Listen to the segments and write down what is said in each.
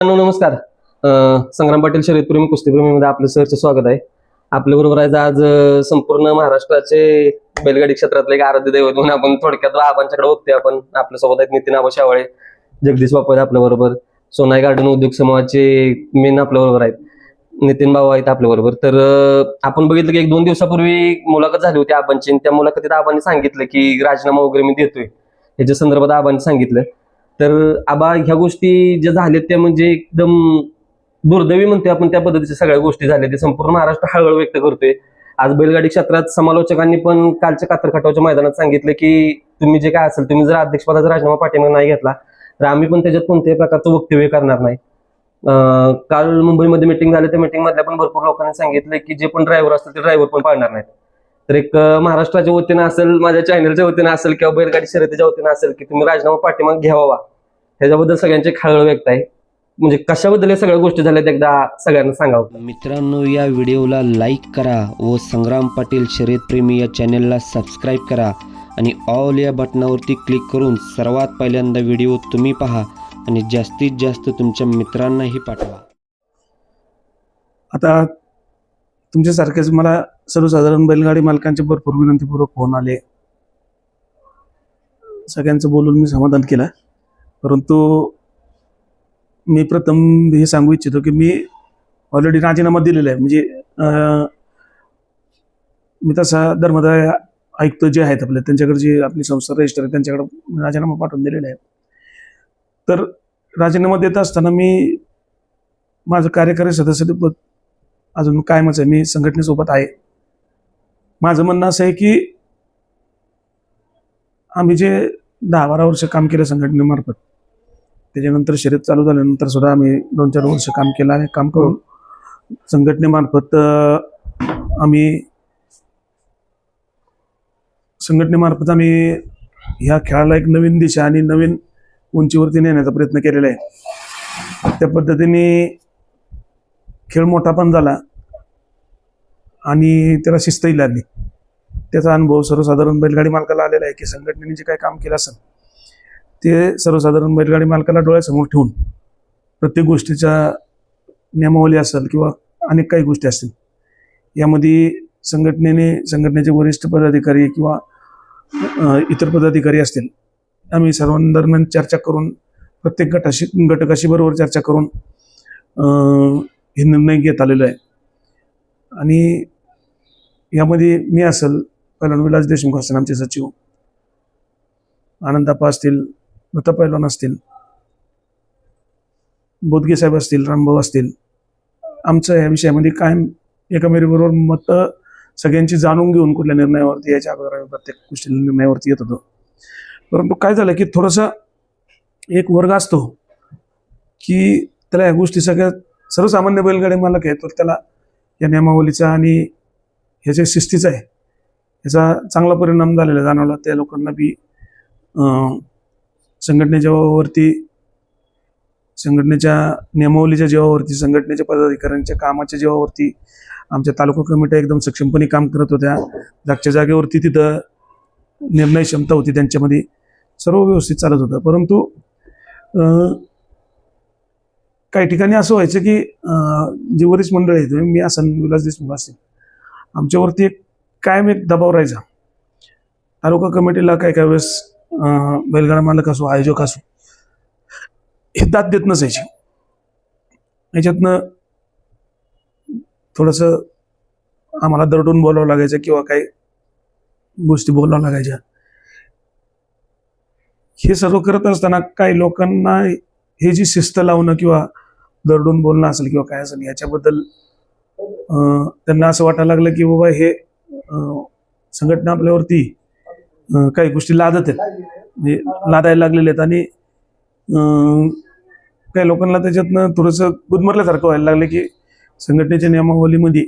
नमस्कार. संग्राम पाटील शर्यतप्रेमी कुस्तीप्रेमीमध्ये आपलं सहर्ष स्वागत आहे. आपल्या बरोबर आहे आज संपूर्ण महाराष्ट्राचे बैलगाडी क्षेत्रातले एक आराध्य दैवत म्हणून आपण थोडक्यात आबांच्याकडे बघतोय. आपण आपल्यासोबत आहेत नितीन आबा शावळे, जगदीश बापू आहेत आपल्या बरोबर, सोनाई गार्डन उद्योग समूहाचे मेन आपल्या बरोबर आहेत, नितीन भाऊ आहेत आपल्या बरोबर. तर आपण बघितलं की 1-2 दिवसापूर्वी मुलाखत झाली होती आबांची. त्या मुलाखतीत आबांनी सांगितलं की राजीनामा वगैरे मी देतोय, ह्याच्या संदर्भात आबांनी सांगितलं. तर आबा ह्या गोष्टी ज्या झाल्यात त्या म्हणजे एकदम दुर्दैवी म्हणते आपण, त्या पद्धतीच्या सगळ्या गोष्टी झाल्या. ते संपूर्ण महाराष्ट्र हळहळ व्यक्त करतोय. आज बैलगाडी क्षेत्रात समालोचकांनी पण कालच्या कातरखाटावच्या मैदानात सांगितलं की तुम्ही जे काय असेल, तुम्ही जर अध्यक्षपदाचा राजीनामा पाठिंबा नाही घेतला तर आम्ही पण त्याच्यात कोणत्याही प्रकारचं वक्तव्य करणार नाही. काल मुंबईमध्ये मिटिंग झाली, त्या मिटिंग मधल्या पण भरपूर लोकांनी सांगितलं की जे पण ड्रायव्हर असतील ते ड्रायव्हर पण पाळणार नाहीत. तर एक महाराष्ट्राच्या वतीनं असेल, माझ्या चॅनलच्या वतीनं असेल किंवा बैलगाडी शर्यतीच्या वतीनं असेल की तुम्ही राजीनामा पाठिंबा घ्यावा, ह्याच्याबद्दल सगळ्यांचे खळबळ व्यक्त आहे. म्हणजे कशाबद्दल या सगळ्या गोष्टी झाल्यात एकदा सगळ्यांना सांगावं. मित्रांनो, या व्हिडिओला लाईक करा व संग्राम पाटील शर्यतप्रेमी या चॅनलला सबस्क्राईब करा आणि ऑल या बटनावरती क्लिक करून सर्वात पहिल्यांदा व्हिडिओ तुम्ही पहा आणि जास्तीत जास्त तुमच्या मित्रांनाही पाठवा. आता तुमच्यासारखेच मला सर्वसाधारण बैलगाडी मालकांचे भरपूर विनंतीपूर्वक फोन आले. सगळ्यांचं बोलून मी समाधान केलं. परंतु मी प्रथम हे सांगू इच्छितो की मी ऑलरेडी राजीनामा दिलेला आहे. म्हणजे मी तसा धर्मदाय आयुक्त जे आहेत आपले, त्यांच्याकडे जी आपली संस्था रजिस्टर आहे त्यांच्याकडे राजीनामा पाठवून दिलेला आहे. तर राजीनामा देत असताना मी माझं कार्यकारी सदस्यपद अजून कायमच आहे. मी संघटनेसोबत आहे. माझं म्हणणं असं आहे की आम्ही जे 10-12 वर्ष काम केलं संघटनेमार्फत, त्याच्यानंतर शर्यत चालू झाल्यानंतर सुद्धा आम्ही 2-4 वर्ष काम केलं आहे. काम करून संघटनेमार्फत आम्ही ह्या खेळाला एक नवीन दिशा आणि नवीन उंचीवरती नेण्याचा प्रयत्न केलेला आहे. त्या पद्धतीने खेळ मोठा पण झाला आणि त्याला शिस्तही लागली. त्याचा अनुभव सर्वसाधारण बैलगाडी मालकाला आलेला आहे की संघटनेने जे काही काम केलं असेल ते सर्वसाधारण बैलगाडी मालकाला डोळ्यासमोर ठेवून प्रत्येक गोष्टीच्या नियमावली असेल किंवा अनेक काही गोष्टी असतील, यामध्ये संघटनेचे वरिष्ठ पदाधिकारी किंवा इतर पदाधिकारी असतील, आम्ही सर्वांदरम्यान चर्चा करून प्रत्येक घटकाशी बरोबर चर्चा करून हे निर्णय घेत आलेला आहे. आणि यामध्ये मी असेल, पहिलवान विलास देशमुख असतील आमचे सचिव, आनंदाप्पा असतील, दत्ता पैलवान असतील, बोदगे साहेब असतील, रामभाऊ असतील, आमचं या विषयामध्ये कायम एकामेरीबरोबर मतं सगळ्यांची जाणून घेऊन कुठल्या निर्णयावरती याच्या अगोदर आम्ही प्रत्येक गोष्टी निर्णयावरती येत होतो. परंतु काय झालं की थोडंसं एक वर्ग असतो की त्याला या गोष्टी सगळ्या सर्वसामान्य बैलगाडी मालक आहे, तर त्याला या नियमावलीचा आणि ह्याच्या शिस्तीचा आहे याचा चांगला परिणाम झालेला जाणवला. त्या लोकांना बी संघटनेच्या नियमावलीच्या जीवावरती, संघटनेच्या पदाधिकाऱ्यांच्या कामाच्या जीवावरती आमच्या तालुका कमिट्या एकदम सक्षमपणे काम करत होत्या. जागच्या जागेवरती तिथं निर्णय क्षमता होती, त्यांच्यामध्ये सर्व व्यवस्थित चालत होतं. परंतु काही ठिकाणी असं व्हायचं की जी वरिष्ठ मंडळ आहे, मी असन, विलास देशमुख असतील, आमच्यावरती कायम एक दबाव राहायचा. तालुका कमिटीला काही वेळेस बैलगाडा मालक असो, आयोजक असो, हे दाद देत नसायचे. याच्यातनं थोडंसं आम्हाला दरडून बोलावं लागायचं किंवा काही गोष्टी बोलावं लागायच्या. हे सर्व करत असताना काही लोकांना हे जी शिस्त लावणं किंवा दरडून बोलणं असेल किंवा काय असेल, याच्याबद्दल त्यांना असं वाटायला लागलं की बाबा हे संघटना आपल्यावरती काही गोष्टी लादत आहेत, म्हणजे लादायला लागलेले आहेत. आणि काही लोकांना त्याच्यातनं थोडंसं गुदमरल्यासारखं व्हायला लागलं की संघटनेच्या नियमावलीमध्ये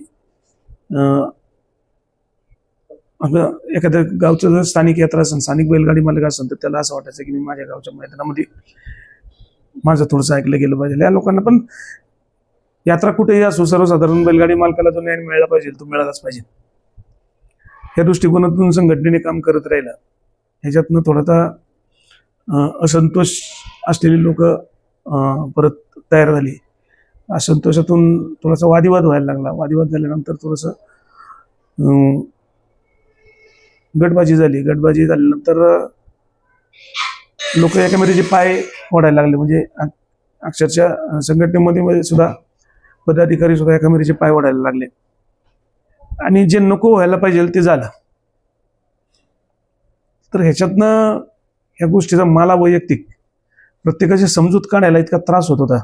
आपलं एखाद्या गावचं जर स्थानिक यात्रा असेल, स्थानिक बैलगाडी मालक असेल, तर त्याला असं वाटायचं की मी माझ्या गावच्या मैदानामध्ये माझं थोडंसं ऐकलं गेलं पाहिजे. या लोकांना पण यात्रा कुठेही असो, सर्वसाधारण बैलगाडी मालकाला जो न्याय मिळाला पाहिजे तो मिळालाच पाहिजे, या दृष्टिकोनातून संघटनेने काम करत राहिलं. ह्याच्यातनं थोडासा असंतोष असलेली लोक परत तयार झाली. असंतोषातून थोडासा वादिवाद व्हायला लागला. वादिवाद झाल्यानंतर थोडंसं गटबाजी झाली. गटबाजी झाल्यानंतर लोक एकामेकाचे पाय ओढायला लागले. म्हणजे अक्षरशः संघटनेमध्ये सुद्धा पदाधिकारी सुद्धा एकामेकाचे पाय ओढायला लागले आणि जे नको व्हायला पाहिजे ते झालं. तर ह्याच्यातनं ह्या गोष्टीचा मला वैयक्तिक प्रत्येकाची समजूत काढायला इतका त्रास होत होता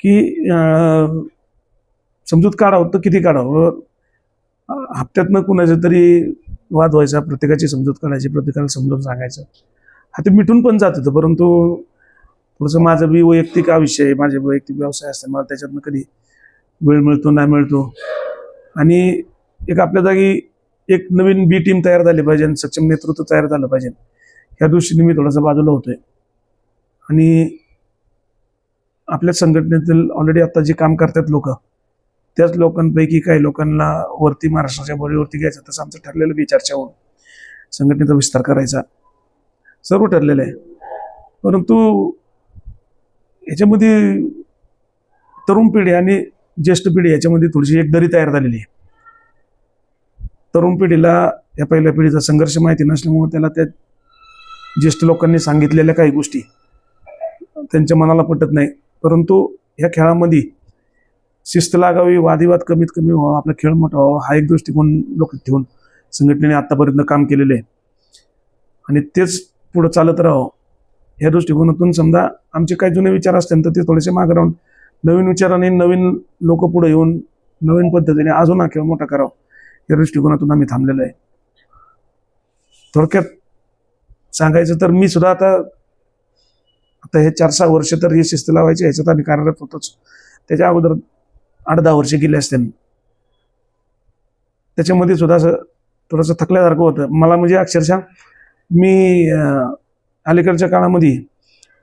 की समजूत काढावं तर किती काढावं. हप्त्यातनं कुणाचा तरी वाद व्हायचा, प्रत्येकाची समजूत काढायची, प्रत्येकाला समजून सांगायचं. हा ते मिटून पण जात होतं. परंतु थोडंसं माझं बी वैयक्तिक आयुष्य आहे, माझे वैयक्तिक व्यवसाय असतात, मला त्याच्यातनं कधी वेळ मिळतो नाही मिळतो. आणि एक आपल्या जागी एक नवीन बी टीम तयार झाली पाहिजे, सक्षम नेतृत्व तयार झालं पाहिजे, ह्या दृष्टीने मी थोडासा बाजूला होतोय. आणि आपल्या संघटनेतील ऑलरेडी आता जे काम करतात लोक, त्याच लोकांपैकी काही लोकांना वरती महाराष्ट्राच्या बळीवरती घ्यायचं, तसं आमचं ठरलेलं बी चर्चा होऊन संघटनेचा विस्तार करायचा सर्व ठरलेलं आहे. परंतु याच्यामध्ये तरुण पिढी आणि ज्येष्ठ पिढी याच्यामध्ये थोडीशी एक दरी तयार झालेली आहे. तरुण पिढीला या पहिल्या पिढीचा संघर्ष माहिती नसल्यामुळे त्याला त्या ज्येष्ठ लोकांनी सांगितलेल्या काही गोष्टी त्यांच्या मनाला पटत नाही. परंतु ह्या खेळामध्ये शिस्त लागावी, वादिवाद कमीत कमी व्हावा, आपला खेळ मोठा व्हावा, हा एक दृष्टिकोन डोक्यात ठेवून संघटनेने आतापर्यंत काम केलेलं आहे आणि तेच पुढं चालत राहावं. या दृष्टिकोनातून समजा आमचे काही जुने विचार असतील तर ते थोडेसे मागे राहून नवीन विचाराने नवीन लोक पुढे येऊन नवीन पद्धतीने अजून हा खेळ मोठा करावा, या दृष्टिकोनातून आम्ही थांबलेलो आहे. थोडक्यात सांगायचं तर मी सुद्धा आता हे 4-6 वर्ष तर ही शिस्त लावायची ह्याच्यात आम्ही कार्यरत होतोच. त्याच्या अगोदर 8-10 वर्ष गेले असते. त्याच्यामध्ये सुद्धा असं थोडंसं थकल्यासारखं होतं मला. म्हणजे अक्षरशः मी अलीकडच्या काळामध्ये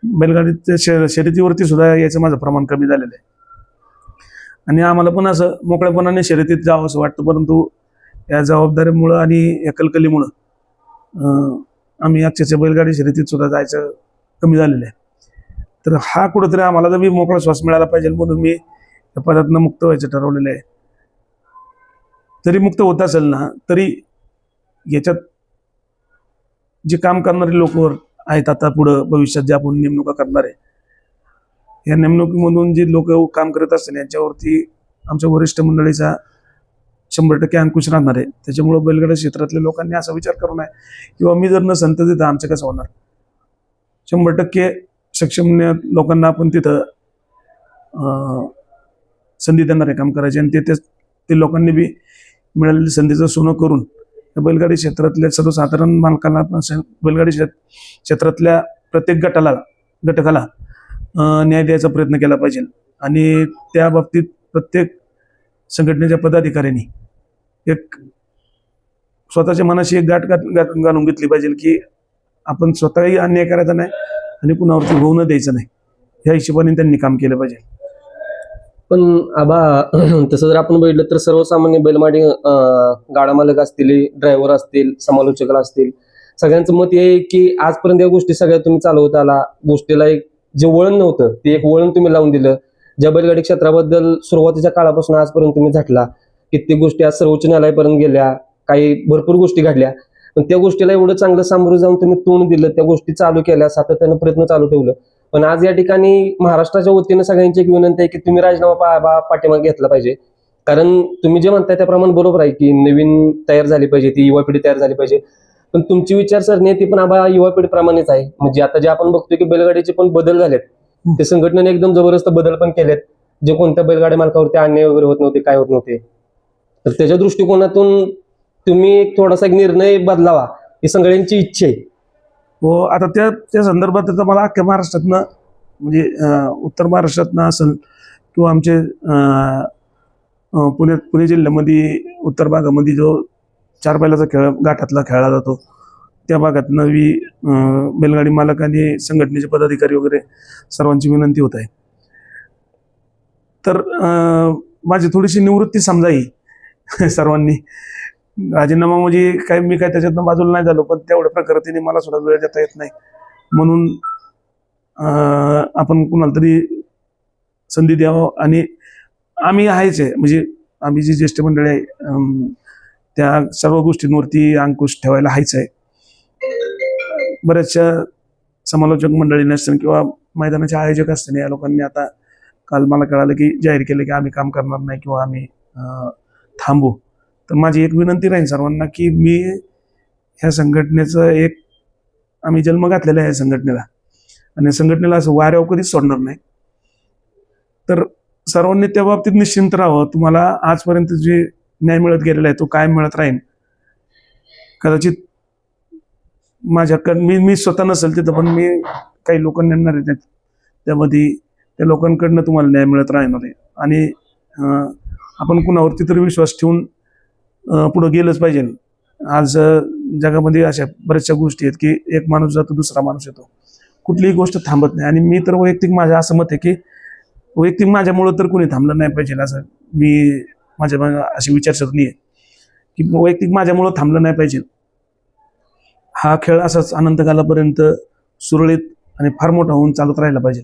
बैलगाडीच्या शर्यतीवरती सुद्धा यायचं माझं प्रमाण कमी झालेलं आहे आणि आम्हाला पण असं मोकळेपणाने शर्यतीत जावं असं वाटतं. परंतु या जबाबदारीमुळं आणि या कलकलीमुळं आम्ही अक्षरशः बैलगाडी शर्यतीत सुद्धा जायचं कमी झालेलं आहे. तर हा कुठंतरी आम्हाला जर मोकळा श्वास मिळाला पाहिजे म्हणून मी या पदातनं मुक्त व्हायचं ठरवलेलं आहे. जरी मुक्त होत असेल ना तरी याच्यात जे काम करणारे लोक आहेत आता पुढं भविष्यात जे आपण नेमणुका करणार आहे, या नेमणुकीमधून जे लोक काम करत असतील यांच्यावरती आमच्या वरिष्ठ मंडळीचा 100% अंकुश राहणार आहे. त्याच्यामुळं बैलगाडा क्षेत्रातल्या लोकांनी असा विचार करू नये किंवा मी जर नसेल तर तिथं आमचं कसं होणार. 100% सक्षम लोकांना आपण तिथं संधी देणार आहे काम करायची आणि ते लोकांनी बी मिळालेली संधीचं सोनं करून बैलगाडी क्षेत्रातल्या सर्वसाधारण मालकाला, बैलगाडी क्षेत्रातल्या प्रत्येक घटकाला न्याय द्यायचा प्रयत्न केला पाहिजे. आणि त्या बाबतीत प्रत्येक संघटनेच्या पदाधिकाऱ्यांनी एक स्वतःच्या मनाशी एक गाठ घालून घेतली पाहिजे की आपण स्वतःही अन्याय करायचा नाही आणि कुणावरती होऊ न द्यायचं नाही, ह्या हिशोबाने त्यांनी काम केलं पाहिजे. पण आबा तसं जर आपण बघितलं तर सर्वसामान्य बैलगाडी गाडा मालक असतील, ड्रायव्हर असतील, समालोचक असतील, सगळ्यांचं मत हे आहे की आजपर्यंत या गोष्टी सगळ्या तुम्ही चालवत आला. गोष्टीला एक जे वळण नव्हतं ते एक वळण तुम्ही लावून दिलं. ज्या बैलगाडी क्षेत्राबद्दल सुरुवातीच्या काळापासून आजपर्यंत तुम्ही झटला, कित्येक गोष्टी आज सर्वोच्च न्यायालयापर्यंत गेल्या, काही भरपूर गोष्टी घडल्या. पण त्या गोष्टीला एवढं चांगलं सामोरं जाऊन तुम्ही तोंड दिलं, त्या गोष्टी चालू केल्या, सातत्यानं प्रयत्न चालू ठेवलं. पण आज या ठिकाणी महाराष्ट्राच्या वतीनं सगळ्यांची एक विनंती आहे की तुम्ही राजीनामा पाठीमागे घेतला पाहिजे. कारण तुम्ही जे म्हणताय त्याप्रमाणे बरोबर आहे की नवीन तयार झाली पाहिजे, ती युवा पिढी तयार झाली पाहिजे. पण तुमची विचारसरणी आहे ती पण आबा युवा पिढीप्रमाणेच आहे. म्हणजे आता जे आपण बघतोय की बैलगाडीचे पण बदल झालेत, ते संघटनेने एकदम जबरदस्त बदल पण केलेत, जे कोणत्या बैलगाडी मालकावरती अन्याय वगैरे होत नव्हते, काय होत नव्हते. तर त्याच्या दृष्टिकोनातून तुम्ही एक थोडासा एक निर्णय बदलावा ही सगळ्यांची इच्छा आहे. हो, आता त्या संदर्भात आता मला अख्ख्या महाराष्ट्रातनं म्हणजे उत्तर महाराष्ट्रातनं असेल किंवा आमचे पुणे जिल्ह्यामध्ये उत्तर भागामध्ये जो 4 बैलाचा खेळ घाटातला खेळला जातो त्या भागातनं बैलगाडी मालक आणि संघटनेचे पदाधिकारी वगैरे सर्वांची विनंती होत आहे. तर माझी थोडीशी निवृत्ती समजाई सर्वांनी. राजीनामा म्हणजे मी काय त्याच्यातनं बाजूला नाही झालो, पण तेवढ्या प्रकारतीने मला सुद्धा वेळ देता येत नाही म्हणून आपण कुणाला तरी संधी द्यावं आणि आम्ही आहेच आहे, म्हणजे आम्ही जी ज्येष्ठ मंडळी आहे त्या सर्व गोष्टींवरती अंकुश ठेवायला आहेच आहे. बऱ्याचशा समालोचक मंडळी नसतील किंवा मैदानाचे आयोजक असतील या लोकांनी आता काल मला कळालं की जाहीर केलं की आम्ही काम करणार नाही किंवा आम्ही थांबू. तर माझी एक विनंती राहील सर्वांना की मी ह्या संघटनेचं आम्ही जन्म घातलेला आहे संघटनेला आणि संघटनेला असं वाऱ्यावर कधीच सोडणार नाही. तर सर्वांनी त्या बाबतीत निश्चिंत राहावं. तुम्हाला आजपर्यंत जे न्याय मिळत गेलेला आहे तो कायम मिळत राहील. कदाचित माझ्याकडं मी स्वतः नसेल तिथं, पण मी काही लोक नेणार आहेत त्यामध्ये त्या लोकांकडनं तुम्हाला न्याय मिळत राहणार आहे आणि आपण कुणावरती तरी विश्वास ठेवून पुढं गेलंच पाहिजे. आज जगामध्ये अशा बऱ्याचशा गोष्टी आहेत की एक माणूस जातो दुसरा माणूस येतो, कुठलीही गोष्ट थांबत नाही. आणि मी तर वैयक्तिक माझं असं मत आहे की वैयक्तिक माझ्यामुळं तर कोणी थांबलं नाही पाहिजे, असं मी माझ्या अशी विचारसरणी आहे की वैयक्तिक माझ्यामुळं थांबलं नाही पाहिजे. हा खेळ असाच अनंतकालापर्यंत सुरळीत आणि फार मोठा होऊन चालत राहिला पाहिजे.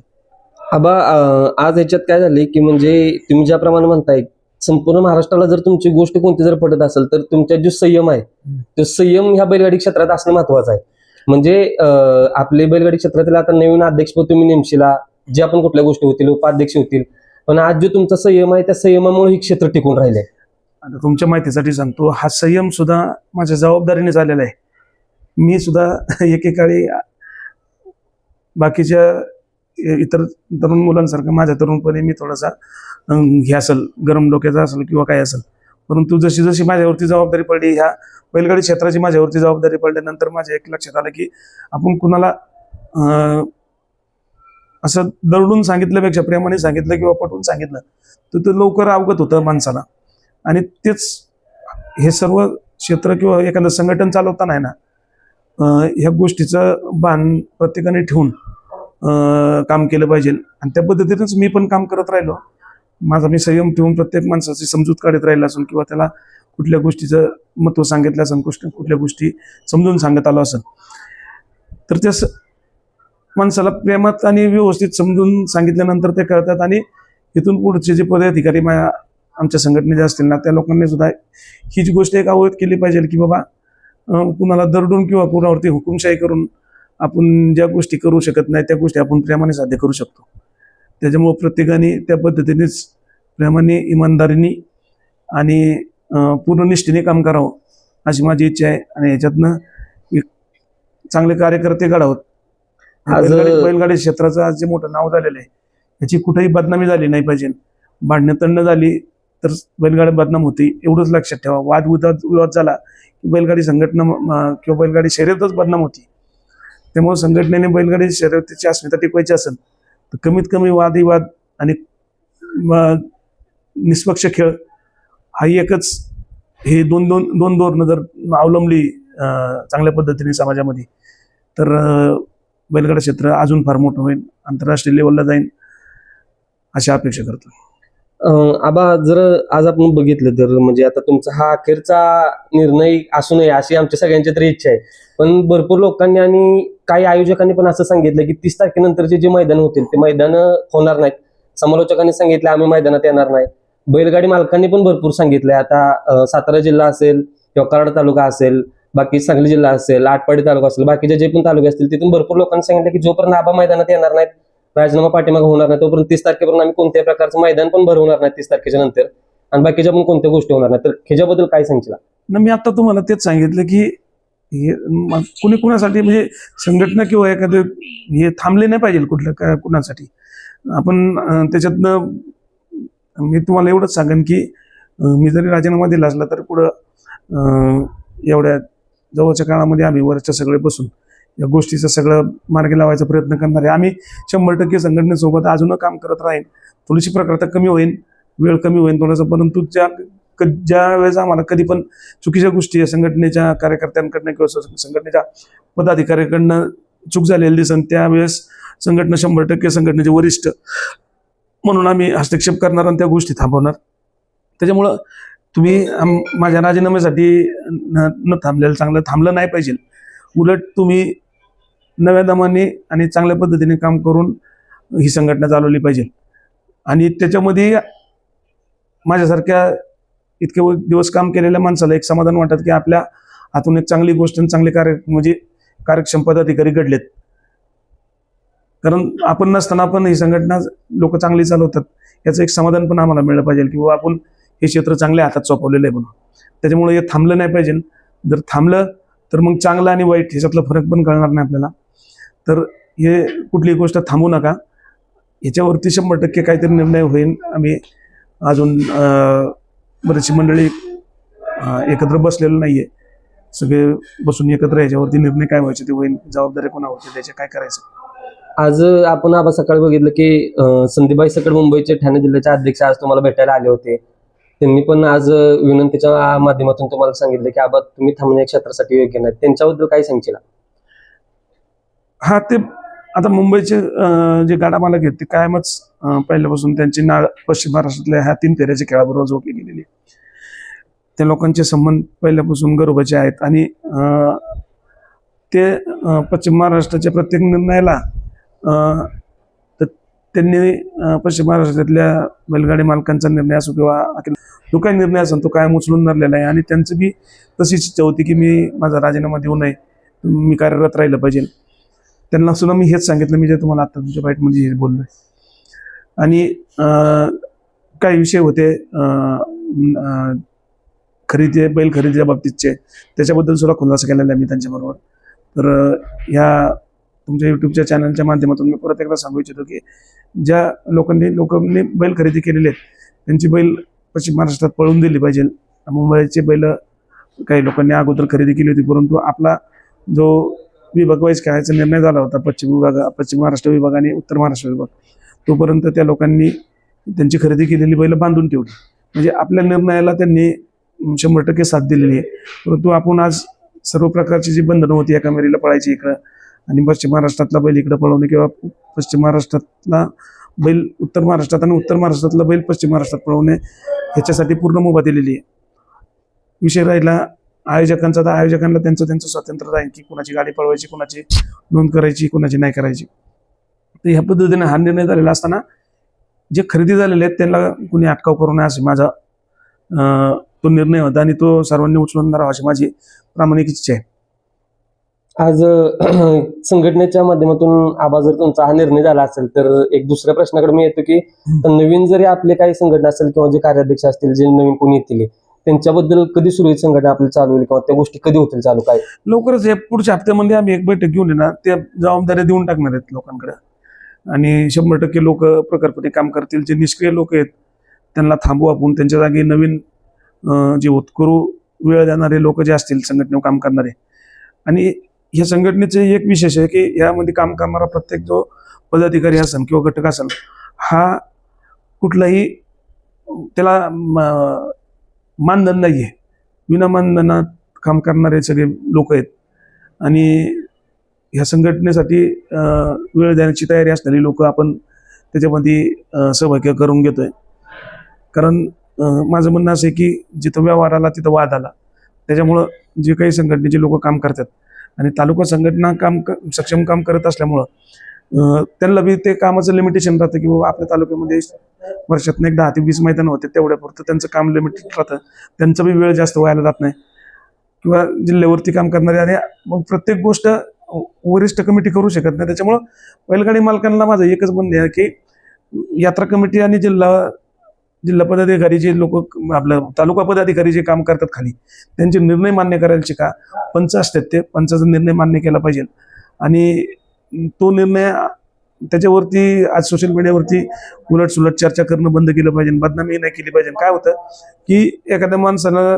आबा आज ह्याच्यात काय झाले की म्हणजे तुम्ही ज्याप्रमाणे म्हणताय संपूर्ण महाराष्ट्राला जर तुमची गोष्ट कोणती जर पडत असेल तर तुमचा जो संयम आहे तो संयम ह्या बैलगाडी क्षेत्रात असणं महत्वाचं आहे. म्हणजे आपले बैलगाडी क्षेत्रातील आता नवीन अध्यक्षपद तुम्ही नेमशीला, जे आपण कुठल्या गोष्टी होतील उपाध्यक्ष होतील, पण आज जो तुमचा संयम आहे त्या संयमामुळे ही क्षेत्र टिकून राहिले. आता तुमच्या माहितीसाठी सांगतो, हा संयम सुद्धा माझ्या जबाबदारीने झालेला आहे. मी सुद्धा एकेकाळी बाकीच्या इतर तरुण मुलांसारखं माझ्या तरुणपणी मी थोडासा हे असेल गरम डोक्याचा असेल किंवा काय असेल, परंतु जशी जशी माझ्यावरती जबाबदारी पडली, ह्या बैलगाडी क्षेत्राची माझ्यावरती जबाबदारी पडल्यानंतर माझ्या एक लक्षात आलं की आपण कुणाला असं दरडून सांगितल्यापेक्षा प्रेमाने सांगितलं किंवा पटवून सांगितलं तर ते लवकर अवगत होतं माणसाला. आणि तेच हे सर्व क्षेत्र किंवा एखादं संघटन चालवताना आहे ना, ह्या गोष्टीचं भान प्रत्येकाने ठेवून काम केलं पाहिजे. आणि त्या पद्धतीनेच मी पण काम करत राहिलो. माझा मी संयम ठेवून प्रत्येक माणसाची समजूत काढत राहिला असून किंवा त्याला कुठल्या गोष्टीचं महत्त्व सांगितलं असेल, कुठल्या गोष्टी समजून सांगत आलो असेल, तर त्या माणसाला प्रेमात आणि व्यवस्थित समजून सांगितल्यानंतर ते कळतात. आणि इथून पुढचे जे पदाधिकारी आमच्या संघटनेचे असतील ना, त्या लोकांनी सुद्धा हीच गोष्ट एक अवगत केली पाहिजे की बाबा कुणाला दरडून किंवा कुणावरती हुकुमशाही करून आपण ज्या गोष्टी करू शकत नाही त्या गोष्टी आपण प्रेमाने साध्य करू शकतो. त्याच्यामुळं प्रत्येकाने त्या पद्धतीनेच प्रेमाने, इमानदारीने आणि पूर्ण निष्ठेने काम करावं अशी माझी इच्छा आहे. आणि ह्याच्यातनं एक चांगले कार्यकर्ते घडावत. बैलगाडी क्षेत्राचं आज जे मोठं नाव झालेलं आहे याची कुठेही बदनामी झाली नाही पाहिजे. भांडणं तंड झाली तर बैलगाडी बदनाम होती, एवढंच लक्षात ठेवा. विवाद झाला की बैलगाडी संघटना किंवा बैलगाडी शर्यतच बदनाम होती. त्यामुळे संघटनेने बैलगाडी शर्यतीची अस्मिता टिकवायची असेल तर कमीत कमी वादविवाद आणि निष्पक्ष खेळ हा एकच, हे दोन धोरणं जर अवलंबली चांगल्या पद्धतीने समाजामध्ये तर बैलगाडा क्षेत्र अजून फार मोठं होईल, आंतरराष्ट्रीय लेवलला जाईल अशी अपेक्षा करतो. आबा जर आज आपण बघितलं तर म्हणजे आता तुमचा हा अखेरचा निर्णय असू नये अशी आमच्या सगळ्यांची तरी इच्छा आहे. पण भरपूर लोकांनी आणि काही आयोजकांनी पण असं सांगितलं की 30 तारखेनंतरचे जे मैदान होतील ते मैदान होणार नाहीत. समालोचकांनी सांगितलं आम्ही मैदानात येणार नाही. बैलगाडी मालकांनी पण भरपूर सांगितलंय. आता सातारा जिल्हा असेल किंवा कराड तालुका असेल, बाकी सांगली जिल्हा असेल, आटपाडी तालुका असेल, बाकीचे जे पण तालुके असतील तिथून भरपूर लोकांनी सांगितलं की जोपर्यंत आबा मैदानात येणार नाहीत, राजीनामा पाठीमागे होणार नाही, तोपर्यंत 30 तारखेपर्यंत आम्ही कोणत्याही प्रकारचं मैदान पण भरवणार नाही 30 तारखेच्या नंतर, आणि बाकीच्या पण कोणत्या गोष्टी होणार नाही. तर ह्याच्याबद्दल काय सांगशील? मी आता तुम्हाला तेच सांगितलं की हे कुणी कुणासाठी म्हणजे संघटना किंवा एखादं हे थांबले नाही पाहिजे कुठलं कुणासाठी. आपण त्याच्यातनं मी तुम्हाला एवढंच सांगेन की मी जरी राजीनामा दिला असला तर पुढं एवढ्या जवळच्या काळामध्ये आम्ही वरच्या सगळे बसून या गोष्टीचं सगळं मार्गी लावायचा प्रयत्न करणार आहे. आम्ही 100% संघटनेसोबत अजून काम करत राहील. थोडीशी प्रकारता कमी होईल, वेळ कमी होईल थोडंसं, परंतु ज्या वेळेस आम्हाला कधी पण चुकीच्या गोष्टी संघटनेच्या कार्यकर्त्यांकडनं किंवा संघटनेच्या पदाधिकाऱ्यांकडनं चूक झालेली दिसन त्यावेळेस संघटना 100% संघटनेचे वरिष्ठ म्हणून आम्ही हस्तक्षेप करणार आणि त्या गोष्टी थांबवणार. त्याच्यामुळं तुम्ही माझ्या राजीनाम्यासाठी न थांबलेलं चांगलं, थांबलं नाही पाहिजे. उलट तुम्ही नव्या दमाने आणि चांगल्या पद्धतीने काम करून ही संघटना चालवली पाहिजे. आणि त्याच्यामध्ये माझ्यासारख्या इतके दिवस काम केलेल्या माणसाला एक समाधान वाटत की आपल्या हातून एक चांगली गोष्ट आणि चांगले कार्यक्षम पदाधिकारी घडलेत. कारण आपण नसताना पण ही संघटना लोक चांगली चालवतात याचं एक समाधान पण आम्हाला मिळलं पाहिजे की बाबा आपण हे क्षेत्र चांगल्या हातात सोपवलेलं आहे म्हणून. त्याच्यामुळे हे थांबलं नाही पाहिजे. जर थांबलं तर मग चांगलं आणि वाईट ह्याच्यातला फरक पण कळणार नाही आपल्याला. तर हे कुठलीही गोष्ट थांबू नका. ह्याच्यावरती 100% काहीतरी निर्णय होईल. आम्ही अजून बरीचशी मंडळी एकत्र बसलेलं नाहीये. सगळे बसून एकत्र याच्यावरती निर्णय काय व्हायचे ते होईल. जबाबदारी कोणावरती द्यायचे, काय करायचं. आज आपण आबा सकाळी बघितलं की संदीपभाई सकड मुंबईचे ठाणे जिल्ह्याचे अध्यक्ष आज तुम्हाला भेटायला आले होते. त्यांनी पण आज विनंतीच्या माध्यमातून तुम्हाला सांगितलं की आबा तुम्ही थांबणे क्षेत्रासाठी योग्य नाही. त्यांच्याबद्दल काय सांगशील? हा, ते आता मुंबईचे जे गाडा मालक आहेत ते कायमच पहिल्यापासून त्यांची नाळ पश्चिम महाराष्ट्रातल्या ह्या 3 फेऱ्याच्या खेळाबरोबर जोडली गेलेली. त्या लोकांचे संबंध पहिल्यापासून गौरवाचे आहेत आणि ते पश्चिम महाराष्ट्राच्या प्रत्येक निर्णयाला तर त्यांनी पश्चिम महाराष्ट्रातल्या बैलगाडी मालकांचा निर्णय असो किंवा जो काही निर्णय असेल तो कायम उचलून धरलेला आहे. आणि त्यांचं बी तशीच इच्छा होती की मी माझा राजीनामा देऊ नये, मी कार्यरत राहिलं पाहिजे. त्यांना सुद्धा मी हेच सांगितलं, मी जे तुम्हाला आता तुमच्या बाईटमध्ये हे बोललोय. आणि काही विषय होते बैल खरेदीच्या बाबतीतचे, त्याच्याबद्दल सुद्धा खुलासा केलेला आहे मी त्यांच्याबरोबर. तर ह्या तुमच्या युट्यूबच्या चॅनलच्या माध्यमातून मी परत एकदा सांगू इच्छितो की ज्या लोकांनी बैल खरेदी केलेले आहेत त्यांची बैल पश्चिम महाराष्ट्रात पळवून दिली पाहिजे. मुंबईचे बैल काही लोकांनी अगोदर खरेदी केली होती, परंतु आपला जो विभाग वाईज खेळायचा निर्णय झाला होता पश्चिम महाराष्ट्र विभाग आणि उत्तर महाराष्ट्र विभाग, तोपर्यंत त्या लोकांनी त्यांची खरेदी केलेली बैल बांधून ठेवली. म्हणजे आपल्या निर्णयाला त्यांनी 100% साथ दिलेली आहे. परंतु आपण आज सर्व प्रकारची जी बंधनं होती एका मेरीला पळायची इकडं आणि पश्चिम महाराष्ट्रातला बैल इकडं पळवणे किंवा पश्चिम महाराष्ट्रातला बैल उत्तर महाराष्ट्रात आणि उत्तर महाराष्ट्रातला बैल पश्चिम महाराष्ट्रात पळवणे ह्याच्यासाठी पूर्ण मुभा दिलेली आहे. विषय राहिला आयोजकांचा, तर आयोजकांना त्यांचं स्वातंत्र्य राहील की कुणाची गाडी पळवायची, कुणाची नोंद करायची, कुणाची नाही करायची. तर ह्या पद्धतीने हा निर्णय झालेला असताना जे खरेदी झालेले आहेत त्यांना कुणी अटकाव करू नये असे माझा तो निर्णय होता आणि तो सर्वांनी उचलून धरावा अशी माझी प्रामाणिक इच्छा आहे. आज संघटनेच्या माध्यमातून आबा जर तुमचा हा निर्णय झाला असेल तर एक दुसऱ्या प्रश्नाकडे मी येतो की नवीन जरी आपले काही संघटना असेल किंवा जे कार्याध्यक्ष असतील, जे नवीन कोणी येतील, त्यांच्याबद्दल कधी सुरू संघटना आपली चालू होईल किंवा त्या गोष्टी कधी होतील चालू? काय लवकरच या पुढच्या हप्त्यामध्ये आम्ही एक बैठक घेऊन येणार, त्या जबाबदाऱ्या देऊन टाकणार आहेत लोकांकडे आणि 100% लोक प्रकल्पने काम करतील. जे निष्क्रिय लोक आहेत त्यांना थांबवू आपण, त्यांच्या जागी नवीन जे उत्करू वेळ देणारे लोक जे असतील संघटनेवर काम करणारे. आणि ह्या संघटनेचे एक विशेष आहे की यामध्ये काम करणारा प्रत्येक जो पदाधिकारी असेल किंवा घटक असेल हा कुठलाही त्याला मानधन नाही आहे, विना मानधनात काम करणारे सगळे लोक आहेत. आणि ह्या संघटनेसाठी वेळ देण्याची तयारी असणारी लोक आपण त्याच्यामध्ये सहभागी करून घेतोय. कारण माझं म्हणणं असं आहे की जिथं व्यवहार आला तिथं वाद आला. त्याच्यामुळं जे काही संघटनेचे लोक काम करतात आणि तालुका संघटना सक्षम काम करत असल्यामुळं त्यांना बी ते कामाचं लिमिटेशन राहतं की बाबा आपल्या तालुक्यामध्ये वर्षातून एक 10 ते 20 मैदान होते, तेवढ्यापुरतं त्यांचं काम लिमिटेड राहतं. त्यांचा बी वेळ जास्त व्हायला जात नाही किंवा जिल्ह्यावरती काम करणारे आणि मग प्रत्येक गोष्ट वरिष्ठ कमिटी करू शकत नाही. त्याच्यामुळं बैलगाडी मालकांना माझं एकच म्हणणं आहे की यात्रा कमिटी आणि जिल्हा पदाधिकारी जे लोक आपलं तालुका पदाधिकारी जे काम करतात खाली त्यांचे निर्णय मान्य करायचे का पंच असतात, ते पंचाचा निर्णय मान्य केला पाहिजे. आणि तो निर्णय त्याच्यावरती आज सोशल मीडियावरती उलटसुलट चर्चा करणं बंद केलं पाहिजे, बदनामी नाही केली पाहिजे. काय होतं की एखाद्या माणसानं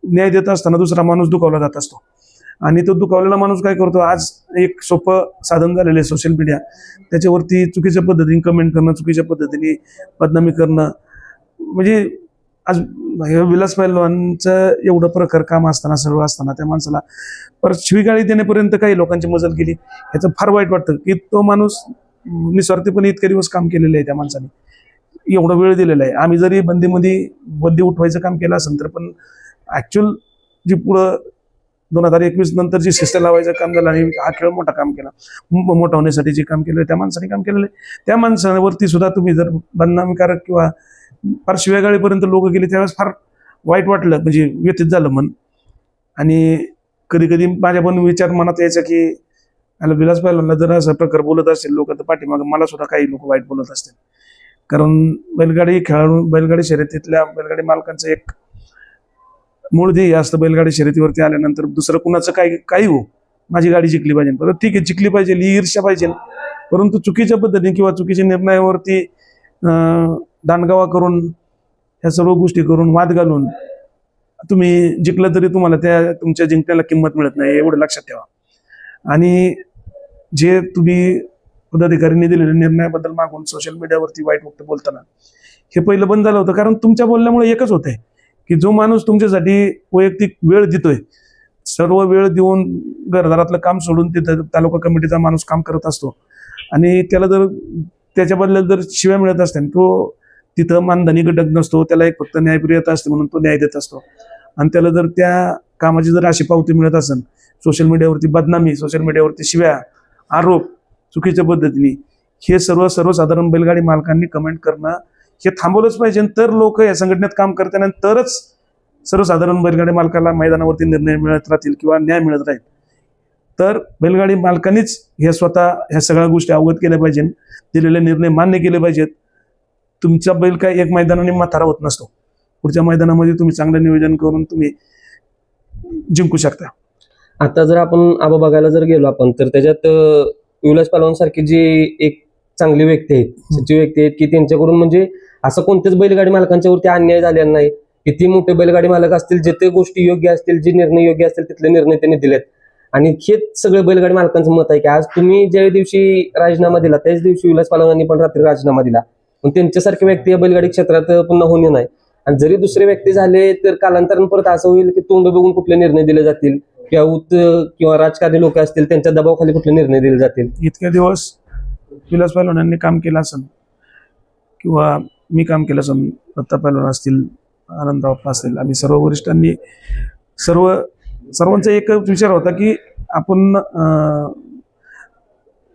न्याय देत असताना दुसरा माणूस दुखावला जात असतो आणि तो दुखावलेला माणूस काय करतो, आज एक सोपं साधन झालेलं आहे सोशल मीडिया, त्याच्यावरती चुकीच्या पद्धतीने कमेंट करणं, चुकीच्या पद्धतीने बदनामी करणं. म्हणजे आज विलास पैलवानचं एवढं प्रखर काम असताना, सर्व असताना त्या माणसाला परत शिवीगाळी देण्यापर्यंत काही लोकांची मजल केली. ह्याचं फार वाईट वाटतं की तो माणूस निस्वार्थीपणे इतके दिवस काम केलेलं आहे, त्या माणसाने एवढा वेळ दिलेला आहे. आम्ही जरी बंदी उठवायचं काम केलं असेल तर पण ऍक्च्युअल जी पुढं 2021 नंतर जी शिस्त लावायचं काम झालं आणि हा खेळ मोठा काम केला, मोठा होण्यासाठी जे काम केलं त्या माणसाने काम केलेलं आहे. त्या माणसावरती सुद्धा तुम्ही जर बदनामीकारक किंवा फार शिव्यागाळीपर्यंत लोक गेले त्यावेळेस फार वाईट वाटलं, म्हणजे व्यथित झालं मन. आणि कधी कधी माझ्या पण विचार मनात यायचा की याला विलास पहिलवानला जर असं प्रकार बोलत असतील लोक तर पाठीमागं मला सुद्धा काही लोक वाईट बोलत असतील. कारण बैलगाडी शर्यतीतल्या बैलगाडी मालकांचं एक मूळ ध्येय असतं बैलगाडी शर्यतीवरती आल्यानंतर दुसरं कुणाचं काही हो, माझी गाडी जिंकली पाहिजे. परत ठीक आहे, जिंकली पाहिजे, ही ईर्ष्या पाहिजे, परंतु चुकीच्या पद्धतीने किंवा चुकीच्या निर्णयावरती दांडगावा करून ह्या सर्व गोष्टी करून वाद घालून तुम्ही जिंकलं तरी तुम्हाला तुमच्या जिंकण्याला किंमत मिळत नाही, एवढं लक्षात ठेवा. आणि जे तुम्ही पदाधिकाऱ्यांनी दिलेल्या निर्णयाबद्दल मागून सोशल मीडियावरती वाईट वक्तव्य बोलताना हे पहिलं बंद झालं होतं. कारण तुमच्या बोलण्यामुळे एकच होतंय की जो माणूस तुमच्यासाठी वैयक्तिक वेळ देतोय, सर्व वेळ देऊन घरदारातलं काम सोडून तिथं तालुका कमिटीचा माणूस काम करत असतो आणि त्याला जर त्याच्याबद्दल जर शिव्या मिळत असतील, तो तिथं मानधनी घटक नसतो, त्याला एक फक्त न्यायप्रियता असते म्हणून तो न्याय देत असतो. आणि त्याला जर त्या कामाची जर अशी पावती मिळत असेल, सोशल मीडियावरती बदनामी, सोशल मीडियावरती शिव्या, आरोप चुकीच्या पद्धतीने, हे सर्वसाधारण बैलगाडी मालकांनी कमेंट करणं हे थांबवलंच पाहिजे. तर लोक या संघटनेत काम करताना तरच सर्वसाधारण बैलगाडी मालकाला मैदानावरती निर्णय मिळत राहतील किंवा न्याय मिळत राहील. तर बैलगाडी मालकांनीच हे स्वतः ह्या सगळ्या गोष्टी अवगत केल्या पाहिजे, दिलेले निर्णय मान्य केले पाहिजेत. तुमचा बैल काय एक मैदानाने म्हातारा होत नसतो, पुढच्या मैदानामध्ये तुम्ही चांगलं नियोजन करून तुम्ही जिंकू शकता. आता जर आपण आबा बघायला जर गेलो आपण तर त्याच्यात विलास पहलवान सारखी जी एक चांगली व्यक्ती आहेत, सचिव व्यक्ती आहेत की त्यांच्याकडून म्हणजे असं कोणत्याच बैलगाडी मालकांच्या वरती अन्याय झालेला नाही. किती मोठे बैलगाडी मालक असतील, जिथे गोष्टी योग्य असतील, जे निर्णय योग्य असतील तिथले निर्णय त्यांनी दिलेत. आणि हेच सगळं बैलगाडी मालकांचं मत आहे की आज तुम्ही ज्या दिवशी राजीनामा दिला त्याच दिवशी विलास पहलवानांनी पण रात्री राजीनामा दिला. पण त्यांच्यासारखे व्यक्ती या बैलगाडी क्षेत्रात पुन्हा होणे नाही. आणि जरी दुसरे व्यक्ती झाले तर कालांतराने परत असं होईल की तोंड बघून कुठले निर्णय दिले जातील किंवा राजकारणी लोक असतील त्यांच्या दबावाखाली कुठले निर्णय दिले जातील. इतक्या दिवस विलास पहलवानांनी काम केलं असेल किंवा मी काम केलं असेल, दत्ता पहलवान असतील, आनंदराव असतील, आम्ही सर्व वरिष्ठांनी सर्वांचा एकच विचार होता की आपण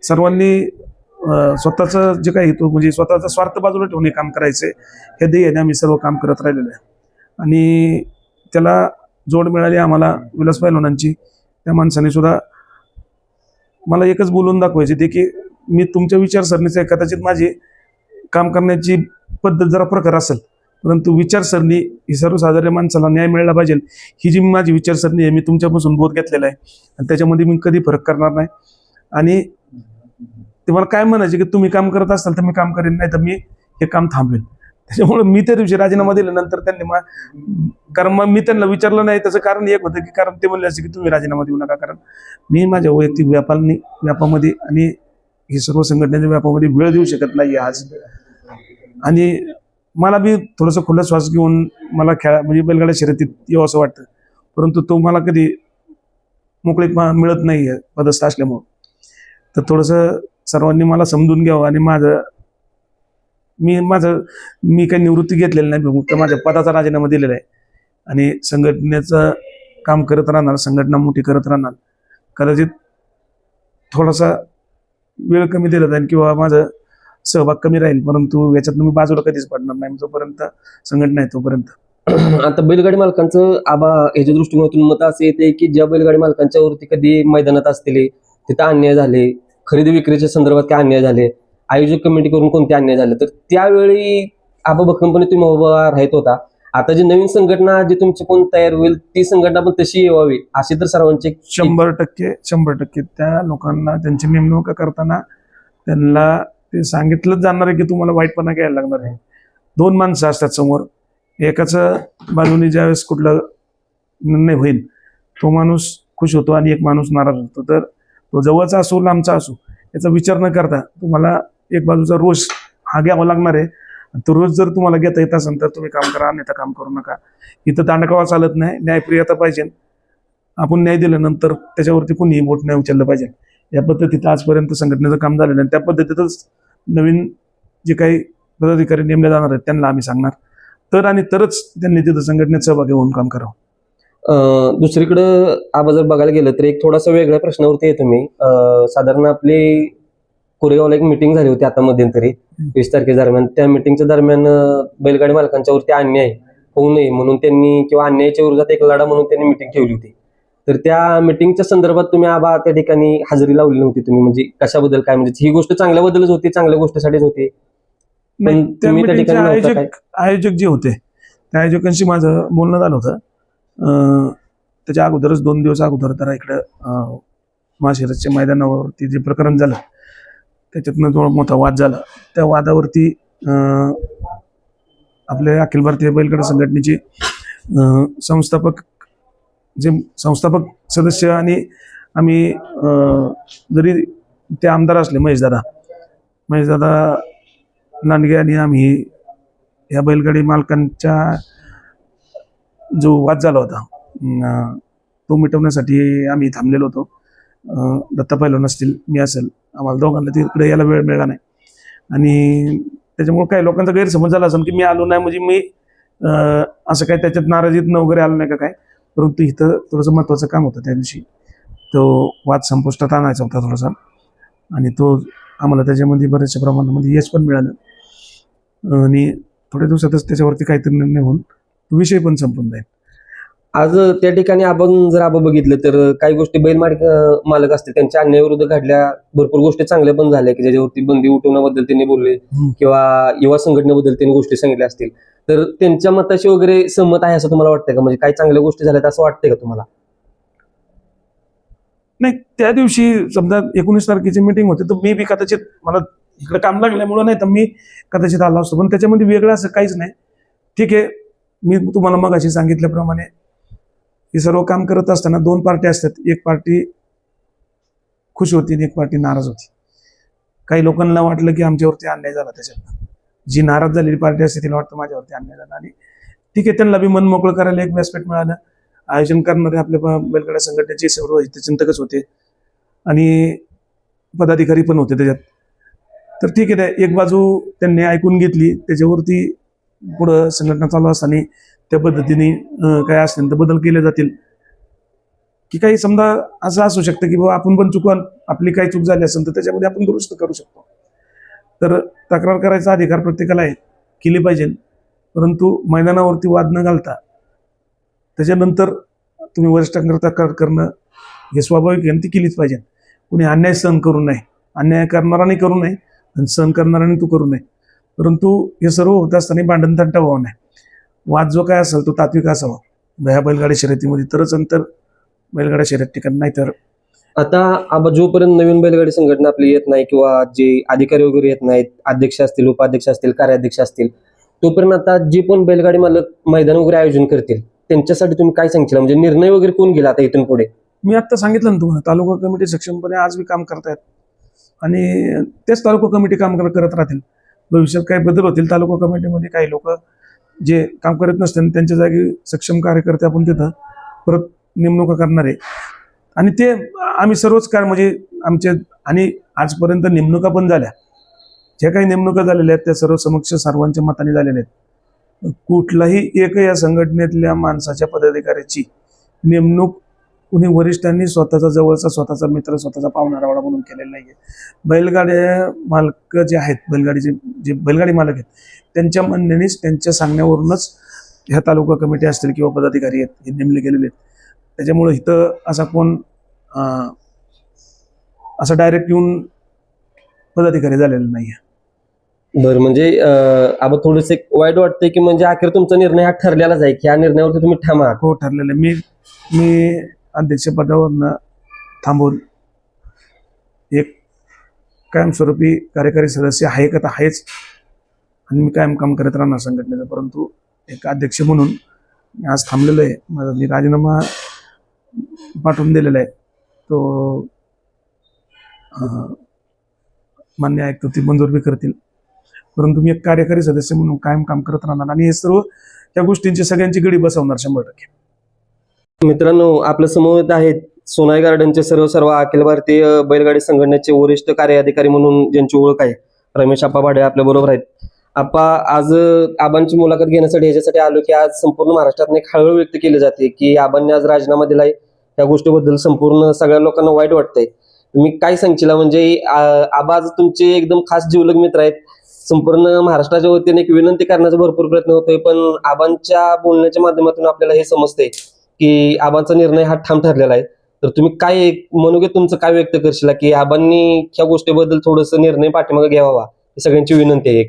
सर्वांनी स्वतःचं जे काही तो म्हणजे स्वतःचा स्वार्थ बाजूला ठेवून हे काम करायचे, हे ध्येयाने आम्ही सर्व काम करत राहिलेलो आहे. आणि त्याला जोड मिळाली आम्हाला विलास पहलवानांची. त्या माणसाने सुद्धा मला एकच बोलून दाखवायचे ते की मी तुमच्या विचारसरणीचं आहे, कदाचित माझी काम करण्याची पद्धत जरा प्रकार असेल, परंतु विचारसरणी ही सर्वसाधारण माणसाला न्याय मिळाला पाहिजे, ही जी माझी विचारसरणी आहे, मी तुमच्यापासून बोध घेतलेला आहे आणि त्याच्यामध्ये मी कधी फरक करणार नाही. आणि ते मला काय म्हणायचे की तुम्ही काम करत असाल तर मी काम करेन, नाही तर मी हे काम थांबवेन. त्याच्यामुळे मी त्या दिवशी राजीनामा दिल्यानंतर त्यांनी कारण मग मी त्यांना विचारलं नाही, त्याचं कारण एक होतं की कारण ते म्हणले असे की तुम्ही राजीनामा देऊ नका, कारण मी माझ्या वैयक्तिक व्यापामध्ये आणि हे सर्व संघटनेच्या व्यापामध्ये वेळ देऊ शकत नाही आज. आणि मला बी थोडंसं खुला श्वास घेऊन मला म्हणजे बैलगाड्या शर्यतीत येऊ असं वाटतं, परंतु तो मला कधी मोकळीक मिळत नाही आहे पदस्थ असल्यामुळं. तर थोडंसं सर्वांनी मला समजून घ्यावं आणि मी काही निवृत्ती घेतलेली नाही, तर माझ्या पदाचा राजीनामा दिलेला आहे आणि संघटनेचं काम करत राहणार, संघटना मोठी करत राहणार. कदाचित थोडासा वेळ कमी दिला जाईल किंवा माझं सहभाग कमी राहील, परंतु याच्यात मी बाजूला कधीच पडणार नाही जोपर्यंत संघटना आहे तोपर्यंत. आता बैलगाडी मालकांचं आबा याच्या दृष्टिकोनातून मत असे येते की ज्या बैलगाडी मालकांच्या वरती कधी मैदानात असतील तिथं अन्याय झाले, खरेदी विक्रीच्या संदर्भात काय अन्याय झाले, आयोजक कमिटी करून कोणते अन्याय झाले, तर त्यावेळी आबा भक्कमपणे तुम्ही उभा राहत होता. आता जी नवीन संघटना जी तुमची कोण तयार होईल ती संघटना पण तशी यावी अशी तर सर्वांची 100% त्या लोकांना त्यांची नेमणूक करताना त्यांना ते सांगितलंच जाणार आहे की तुम्हाला वाईटपणा घ्यायला लागणार आहे. 2 माणसं असतात समोर, एकाचं बाजूने ज्यावेळेस कुठला निर्णय होईल तो माणूस खुश होतो आणि एक माणूस नाराज होतो. तर तो जवळचा असो लांबचा असो याचा विचार न करता तुम्हाला एक बाजूचा रोष हा घ्यावा लागणार आहे. तो रोज जर तुम्हाला घेता येत असेल तर तुम्ही काम करा, अन्यथा काम करू नका. इथं दांडकावा चालत नाही, न्यायप्रियता पाहिजे. आपण न्याय दिल्यानंतर त्याच्यावरती कोणीही बोट नाही उचललं पाहिजे. या पद्धतीत आजपर्यंत संघटनेचं काम झालेलं आहे. त्या पद्धतीतच नवीन जे काही पदाधिकारी नेमले जाणार आहेत त्यांना आम्ही सांगणार, तर आणि तरच त्यांनी तिथं संघटनेत सहभागी होऊन काम करावं. दुसरीकडं आपण जर बघायला गेलं तर एक थोडासा वेगळ्या प्रश्नावरती येतो मी. साधारण आपली कोरेगावला एक मिटिंग झाली होती आता मध्यंतरी 20 तारखे दरम्यान. त्या मिटिंगच्या दरम्यान बैलगाडी मालकांच्या वरती अन्याय होऊ नये म्हणून त्यांनी किंवा अन्यायाच्या विरोधात एक लढा म्हणून त्यांनी मिटिंग ठेवली होती. तर त्या मिटिंगच्या संदर्भात तुम्ही आबा त्या ठिकाणी हजेरी लावली नव्हती तुम्ही, म्हणजे कशाबद्दल काय, म्हणजे ही गोष्ट चांगल्याबद्दलच होती, चांगल्या गोष्टीसाठीच होती. नाही, पण त्या तुम्ही त्या meetingचे ठिकाणी नव्हता काय? आयोजक जे होते त्या आयोजकांशी माझं बोलणं झालं होतं. त्याच्या अगोदरच 2 दिवस अगोदर तर इकडं महाशिरसच्या मैदानावरती जे प्रकरण झालं त्याच्यातनं थोडा मोठा वाद झाला. त्या वादावरती आपले अखिल भारतीय बैलगाडा संघटनेचे संस्थापक सदस्य आणि आम्ही जरी ते आमदार असले महेशदादा नांडगे आणि आम्ही या बैलगाडी मालकांच्या जो वाद झाला होता तो मिटवण्यासाठी आम्ही थांबलेलो होतो. दत्ता पैलवान असतील, मी असेल, आम्हाला दोघांना तिकडे यायला वेळ मिळाला नाही आणि त्याच्यामुळे काही लोकांचा गैरसमज झाला असेल की मी आलो नाही म्हणजे मी असं काय त्याच्यात नाराजीतनं वगैरे आलो नाही का काय. परंतु इथं थोडंसं महत्त्वाचं काम होतं त्या दिवशी. तो वाद संपुष्टात आणायचा होता थोडासा आणि तो आम्हाला त्याच्यामध्ये बऱ्याचशा प्रमाणामध्ये यश पण मिळालं आणि थोड्या दिवसातच त्याच्यावरती काहीतरी निर्णय होऊन तो विषय पण संपून जाईल. आज त्या ठिकाणी आपण जर बघितलं तर काही गोष्टी मालक असतील त्यांच्या अन्यायाविरुद्ध घडल्या, भरपूर गोष्टी चांगल्या पण झाल्या की ज्याच्यावरती बंदी उठवण्याबद्दल त्यांनी बोलले किंवा युवा संघटनेबद्दल त्यांनी गोष्टी सांगितल्या असतील. तर त्यांच्या मताशी वगैरे सहमत आहे असं तुम्हाला वाटतंय का, म्हणजे काही चांगल्या गोष्टी झाल्यात असं वाटतंय का तुम्हाला? नाही, त्या दिवशी समजा 19 तारखेची मीटिंग होती तर मी बी कदाचित मला इकडे काम लागल्यामुळं नाही तर मी कदाचित आलो असतो, पण त्याच्यामध्ये वेगळं असं काहीच नाही. ठीक आहे, मी तुम्हाला मगाशी सांगितल्याप्रमाणे हे सर्व काम करत असताना 2 पार्टी असतात. एक पार्टी खुश होती आणि एक पार्टी नाराज होती. काही लोकांना वाटलं की आमच्यावरती अन्याय झाला, त्याच्यात जी नाराज झालेली पार्टी असते तिला वाटतं माझ्यावरती अन्याय झाला आणि ठीक आहे, त्यांना बी मन मोकळं करायला एक व्यासपीठ मिळालं. आयोजन करणारे आपल्या बैलगाडा संघटनेचे सर्व हितचिंतकच होते आणि पदाधिकारी पण होते त्याच्यात. तर ठीक आहे, एक बाजू त्यांनी ऐकून घेतली, त्याच्यावरती पुढं संघटना चालू असताना त्या पद्धतीने काय असतील तर बदल केले जातील की काही समजा असं असू शकतं की बाबा आपण पण आपली काही चूक झाली असेल तर त्याच्यामध्ये आपण दुरुस्त करू शकतो. तर तक्रार करायचा अधिकार प्रत्येकाला आहे, केली पाहिजे, परंतु मैदानावरती वाद न घालता त्याच्यानंतर तुम्ही वरिष्ठांकडे तक्रार करणं हे स्वाभाविक आहे आणि ती केलीच पाहिजे. कुणी अन्याय सहन करू नये, अन्याय करणाराने करू नये आणि सहन करणाराने तू करू नये. परंतु हे सर्व होत असताना भांडण तंटा व्हावं नाही. वाद जो काय असेल तो तात्विक असावा ह्या बैलगाडी शर्यतीमध्ये, तरच अंतर बैलगाडा शर्यत ठिकाण नाही तर. आता जोपर्यंत नवीन बैलगाडी संघटना आपली येत नाही किंवा जे अधिकारी वगैरे येत नाहीत, अध्यक्ष असतील, उपाध्यक्ष असतील, कार्याध्यक्ष असतील, तोपर्यंत आता जे पण बैलगाडी मालक मैदान वगैरे आयोजन करतील त्यांच्यासाठी तुम्ही काय सांगशील, म्हणजे निर्णय वगैरे कोण गेला आता इथून पुढे? मी आता सांगितलं ना तुम्हाला, तालुका कमिटी सक्षमपणे आज बी काम करतायत आणि तेच तालुका कमिटी काम करत राहतील. भविष्यात काही बदल होतील तालुका कमिटीमध्ये, काही लोक जे काम करत नसतील त्यांच्या जागी सक्षम कार्यकर्ते आपण तिथं परत नेमणुका करणार आहे आणि ते आम्ही सर्वच काय म्हणजे आमचे आणि आजपर्यंत नेमणुका पण झाल्या, ज्या काही नेमणुका झालेल्या आहेत त्या सर्व समक्ष सर्वांच्या मताने झालेल्या आहेत. कुठलाही एक या संघटनेतल्या माणसाच्या पदाधिकाऱ्याची नेमणूक कुणी वरिष्ठांनी स्वतःचा जवळचा, स्वतःचा मित्र, स्वतःचा पाहुणारावाडा म्हणून केलेला नाहीये. बैलगाड्या मालक जे आहेत, जे बैलगाडी मालक आहेत त्यांच्या म्हणण्यानेच, त्यांच्या सांगण्यावरूनच ह्या तालुका कमिटी असतील किंवा पदाधिकारी आहेत हे नेमले गेलेले आहेत. त्याच्यामुळे इथं असा कोण असा डायरेक्ट येऊन पदाधिकारी झालेला नाहीये. बरं, म्हणजे आपण थोडंसं वाईट वाटतंय की म्हणजे अखेर तुमचा निर्णय हा ठरलेलाच आहे की या निर्णयावरती तुम्ही ठाम आहात? हो, ठरलेलं आहे. मी अध्यक्षपदावरनं थांबून एक कायमस्वरूपी कार्यकारी सदस्य आहे का तर आहेच आणि मी कायम काम करत राहणार संघटनेचं. परंतु एक अध्यक्ष म्हणून मी आज थांबलेलो आहे. मी राजीनामा पाठवून दिलेला आहे, तो मान्य आयुक्त ती मंजूर बी करतील. परंतु मी एक कार्यकारी सदस्य म्हणून कायम काम करत राहणार आणि हे सर्व त्या गोष्टींची सगळ्यांची गडी बसवणार 100%. मित्रांनो, आपल्या समोर आहेत सोनाई गार्डनचे सर्व अखिल भारतीय बैलगाडी संघटनेचे वरिष्ठ कार्याधिकारी म्हणून ज्यांची ओळख आहे रमेश आप्पा भाडे आपल्या बरोबर आहेत. आपा आज आबांची मुलाखत घेण्यासाठी ह्याच्यासाठी आलो की आज संपूर्ण महाराष्ट्रात एक हळहळ व्यक्त केली जाते की आबांनी आज राजीनामा दिलाय. त्या गोष्टीबद्दल संपूर्ण सगळ्या लोकांना वाईट वाटतंय. तुम्ही काय सांगशील म्हणजे आबा आज तुमचे एकदम खास जीवलग मित्र आहेत. संपूर्ण महाराष्ट्राच्या वतीने एक विनंती करण्याचा भरपूर प्रयत्न होतोय, पण आबांच्या बोलण्याच्या माध्यमातून आपल्याला हे समजतंय की आबांचा निर्णय हा ठाम ठरलेला आहे. तर तुम्ही काय मनोगत तुमचं काय व्यक्त करशील की आबांनी ह्या गोष्टीबद्दल थोडस निर्णय पाठीमागे घ्यावा, ही सगळ्यांची विनंती आहे.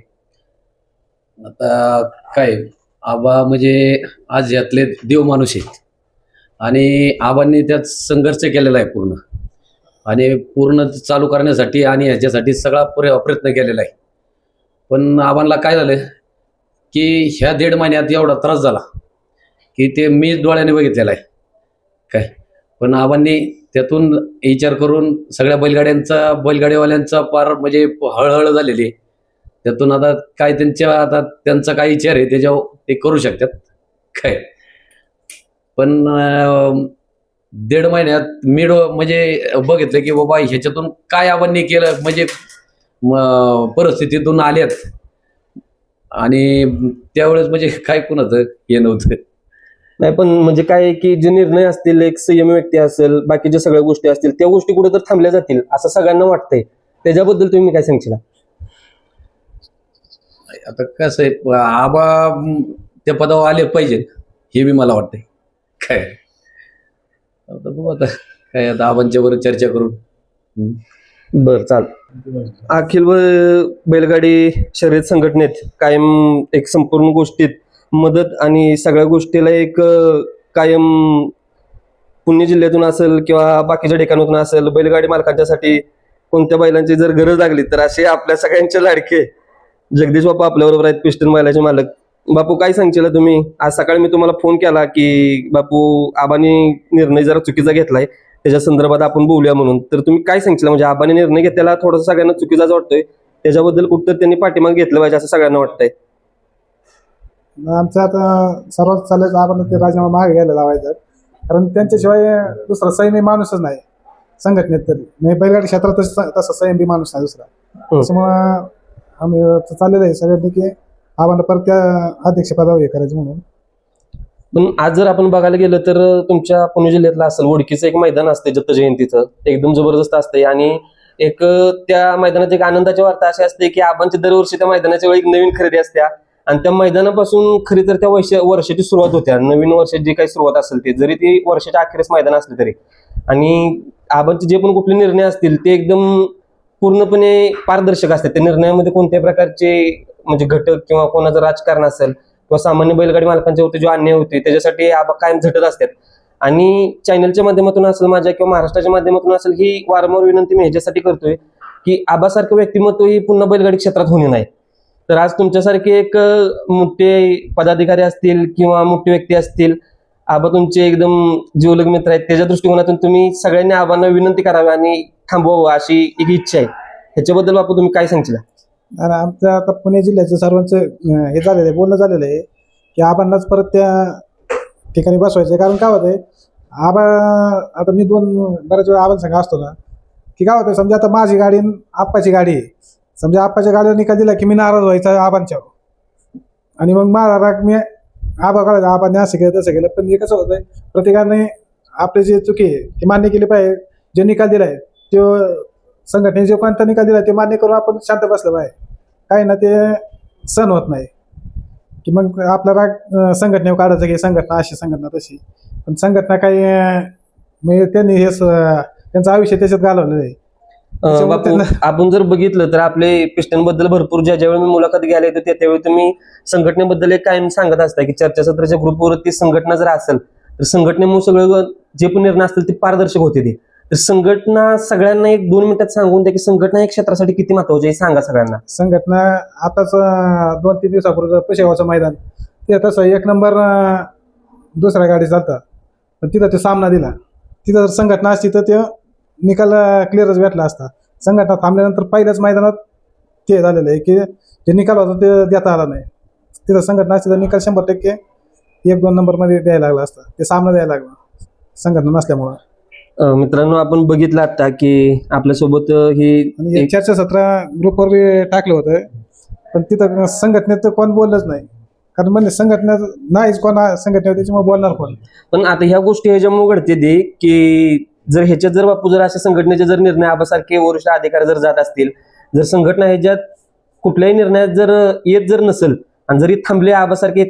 आता काय आबा म्हणजे आज यातले देव माणूस आहेत आणि आबांनी त्यात संघर्ष केलेला आहे पूर्ण आणि पूर्ण चालू करण्यासाठी आणि ह्याच्यासाठी सगळा प्रयत्न केलेला आहे. पण आबांना काय झालं की ह्या 1.5 महिन्यात एवढा त्रास झाला की ते मी डोळ्याने बघितलेला आहे काय. पण आबांनी त्यातून विचार करून सगळ्या बैलगाडीवाल्यांचा पार म्हणजे हळहळ झालेली आहे. त्यातून आता काय आता त्यांचा काय विचार आहे त्याच्यावर ते करू शकतात काय. पण 1.5 महिन्यात मी म्हणजे बघितलं की बाबा ह्याच्यातून काय आबांनी केलं म्हणजे परिस्थितीतून आल्यात आणि त्यावेळेस म्हणजे काय कुणाचं हे नव्हतं. नाही पण म्हणजे काय आहे की जे निर्णय असतील, एक संयमी व्यक्ती असेल, बाकीच्या सगळ्या गोष्टी असतील, त्या गोष्टी कुठे तर थांबल्या जातील असं सगळ्यांना वाटतंय. त्याच्याबद्दल तुम्ही काय सांगशील? आता कसं आहे आबा त्या पदावर आले पाहिजे हे बी मला वाटतंय काय. आता बघू आता काय आता आबांच्या बरोबर चर्चा करून. बरं चाल. अखिल बैलगाडी शर्यत संघटनेत कायम एक संपूर्ण गोष्टीत मदत आणि सगळ्या गोष्टीला एक कायम पुणे जिल्ह्यातून असेल किंवा बाकीच्या ठिकाणातून असेल बैलगाडी मालकांच्यासाठी कोणत्या बैलांची जर गरज लागली तर असे आपल्या सगळ्यांचे लाडके जगदीश बापू आपल्याबरोबर आहेत, पिस्टन बैलाचे मालक. बापू काय सांगशील तुम्ही? आज सकाळी मी तुम्हाला फोन केला की बापू आबांनी निर्णय जरा चुकीचा घेतलाय, त्याच्या संदर्भात आपण बोलूया म्हणून. तर तुम्ही काय सांगशील म्हणजे आबांनी निर्णय घेतलेला थोडासा सगळ्यांना चुकीचाच वाटतोय, त्याच्याबद्दल कुठं त्यांनी पाठीमागे घेतलं पाहिजे असं सगळ्यांना वाटतंय? आमचं आता सर्वात चालायचं आपण ते राजीनामा मागे घ्यायला लावायचं, कारण त्यांच्याशिवाय दुसरा संयमी माणूसच नाही संघटनेत. तरी म्हणजे बैलगाडी क्षेत्रात तसा संयमी माणूस नाही दुसरा. त्याच्यामुळं आम्ही चाललेलं आहे सगळ्यांनी की आम्हाला परत त्या अध्यक्षपदावर हे करायचं म्हणून. पण आज जर आपण बघायला गेलं तर तुमच्या पुणे जिल्ह्यातलं असेल वडकीचं एक मैदान असते दत्त जयंतीचं, एकदम जबरदस्त असते आणि एक त्या मैदानाची एक आनंदाची वार्ता अशी असते की आबांची दरवर्षी त्या मैदानाच्या वेळी एक नवीन खरेदी असते आणि त्या मैदानापासून खरी तर त्या वर्षाची सुरुवात होत्या. नवीन वर्षाची जी काही सुरुवात असेल ती जरी ती वर्षाच्या अखेरीस मैदान असले तरी, आणि आबांचे जे पण कुठले निर्णय असतील ते एकदम पूर्णपणे पारदर्शक असतात. त्या निर्णयामध्ये कोणत्याही प्रकारचे म्हणजे घटक किंवा कोणाचं राजकारण असेल किंवा सामान्य बैलगाडी मालकांच्या वरती जो अन्याय होते त्याच्यासाठी आबा कायम झटत असतात. आणि चॅनलच्या माध्यमातून असेल माझ्या किंवा महाराष्ट्राच्या माध्यमातून असेल ही वारंवार विनंती मी ह्याच्यासाठी करतोय की आबासारखं व्यक्तिमत्व ही पुन्हा बैलगाडी क्षेत्रात होणे नाही. तर आज तुमच्यासारखे एक मोठे पदाधिकारी असतील किंवा मोठी व्यक्ती असतील, आबा तुमचे एकदम जीवलग मित्र आहेत, त्याच्या दृष्टिकोनातून तुम्ही सगळ्यांनी आबांना विनंती करावी आणि थांबवावं अशी एक इच्छा आहे. ह्याच्याबद्दल बापू तुम्ही काय सांगशील? आणि आमचं आता पुणे जिल्ह्याचं सर्वांचं हे झालेलं आहे, बोलणं झालेलं आहे की आबांनाच परत त्या ठिकाणी बसवायचं आहे. कारण काय होतंय आबा आता मी बऱ्याच वेळा आबांसंग असतो ना की काय होतं, समजा आता माझी गाडी आप्पाची गाडी आहे, समजा आप्पाच्या गाडीला निकाल दिला की मी नाराज व्हायचा आबांच्यावर आणि मग माझा राग मी आबा काढायचा, आबाने असं केलं तसं केलं. पण हे कसं होतंय प्रत्येकाने आपली जी चुकी आहे ती मान्य केली पाहिजे. जे निकाल दिलाय तो संघटनेने जो कोणता निकाल दिला ते मान्य करून आपण शांत बसलं पाहिजे. काय ना ते सण होत नाही की मग आपला राग संघटनेवर काढायचं की संघटना अशी संघटना तशी. पण संघटना काही म्हणजे त्यांनी हे त्यांचं आयुष्य त्याच्यात घालवलेलं आहे. बापू आपण जर बघितलं तर आपले पिस्टन बद्दल भरपूर ज्यावेळी मी मुलाखत घ्यायला येतो त्यावेळी तुम्ही संघटनेबद्दल एक कायम सांगत असता की चर्चासत्राच्या ग्रुपवरती संघटना जर असेल तर संघटनेमुळे सगळं जे पण निर्णय असतील ते पारदर्शक होते. ते तर संघटना सगळ्यांना एक 2 मिनिटात सांगून द्या की संघटना एक क्षेत्रासाठी किती महत्वाची आहे सांगा सगळ्यांना. संघटना आताच 2-3 दिवसापूर्वी पेशेगावचं मैदान ते तसं 1 नंबर दुसऱ्या गाडी चालतात, पण तिथं ते सामना दिला. तिथं जर संघटना असती तर ते निकाल क्लिअरच भेटला असता. संघटना थांबल्यानंतर पहिल्याच मैदानात ते झालेलं आहे की जे निकाल होता ते देता आला नाही. तिथं संघटना असती तर निकाल 100% 1-2 नंबरमध्ये द्यायला लागला असता, ते सामना द्यायला लागला संघटना नसल्यामुळं. मित्रांनो आपण बघितलं आता की आपल्यासोबत ही आणि चर्चासत्र ग्रुपवर बी टाकलं होतं पण तिथं संघटनेत कोण बोललंच नाही, कारण म्हणजे संघटना नाहीच कोण संघटनेवर, त्याच्यामुळे बोलणार कोण. पण आता ह्या गोष्टी ह्याच्यामुळे घडते ते की जर ह्याच्यात जर बापू जर अशा संघटनेचे जर निर्णय आबासारखे वरिष्ठ अधिकारी जर जात असतील, जर संघटना ह्याच्यात कुठल्याही निर्णयात जर येत जर नसेल आणि जरी थांबले आबासारखे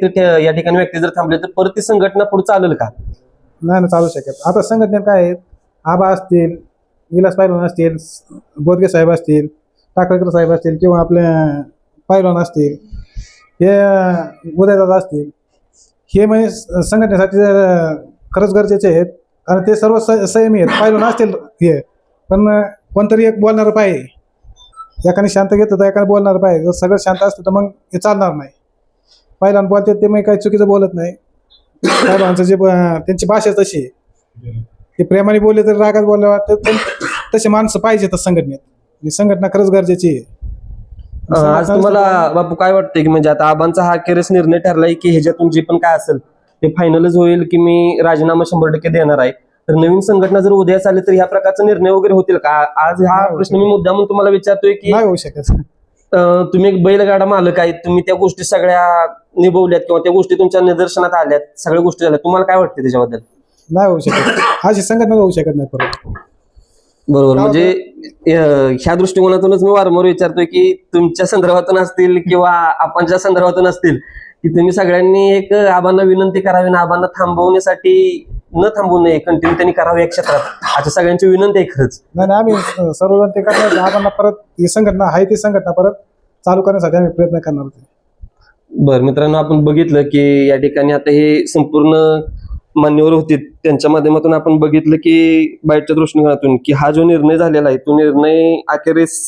या ठिकाणी व्यक्ती जर थांबले, तर परत ती संघटना पुढे चालेल का? नाही ना चालू शकत. आता संघटनेत काय आहेत, आबा असतील, विलास पैलवान असतील, बोदगे साहेब असतील, टाकळकर साहेब असतील, किंवा आपले पैलवान असतील, हे उदयदादा असतील, हे म्हणजे संघटनेसाठी खरंच गरजेचे आहेत. कारण ते सर्व संयमी आहेत. पैलवान असतील हे, पण कोणतरी एक बोलणारं पाहिजे. एकाने शांत घेतं तर एकाने बोलणारं पाहिजे. जर सगळं शांत असतं तर मग हे चालणार नाही. पैलवान बोलतात ते मग काही चुकीचं बोलत नाही. पैलवानचं जे त्यांची भाषा तशी आहे, ते प्रेमाने बोलले तर रागात बोलले तर तसे माणसं पाहिजेतच संघटनेत. ही संघटना खरंच गरजेची आहे. आज तुम्हाला बापू काय वाटतंय की म्हणजे आता आबांचा हा अखेरीस निर्णय ठरलाय की ह्याच्यातून जे पण काय असेल ते फायनलच होईल की मी राजीनामा 100% देणार आहे, तर नवीन संघटना जर उदयास आली तर ह्या प्रकारचा निर्णय वगैरे होतील का? आज हा प्रश्न मी मुद्दामून तुम्हाला विचारतोय की नाही होऊ शकत. तुम्ही एक बैलगाडा मालक आहे, तुम्ही त्या गोष्टी सगळ्या निभवल्यात किंवा त्या गोष्टी तुमच्या निदर्शनात आल्यात, सगळ्या गोष्टी झाल्या, तुम्हाला काय वाटते त्याच्याबद्दल? नाही होऊ शकत. अशी संघटना होऊ शकत नाही परत. बरोबर, म्हणजे ह्या दृष्टिकोनातूनच मी वारंवार विचारतोय की तुमच्या संदर्भातून असतील किंवा आपणच्या संदर्भातून असतील की तुम्ही सगळ्यांनी एक आबांना विनंती करावी ना, आबांना थांबवण्यासाठी न थांबवू नये, कंटिन्यू त्यांनी करावं या क्षेत्रात, अशा सगळ्यांची विनंती आहे खरंच. नाही आम्ही सर्वजण ते करणार, आम्हाला परत ही संघटना आहे ती संघटना परत चालू करण्यासाठी आम्ही प्रयत्न करणार होते. बरं मित्रांनो, आपण बघितलं की या ठिकाणी आता हे संपूर्ण मान्यवर होते, त्यांच्या माध्यमातून आपण बघितलं की बाईटच्या दृष्टिकोनातून की हा जो निर्णय झालेला आहे तो निर्णय अखेरीस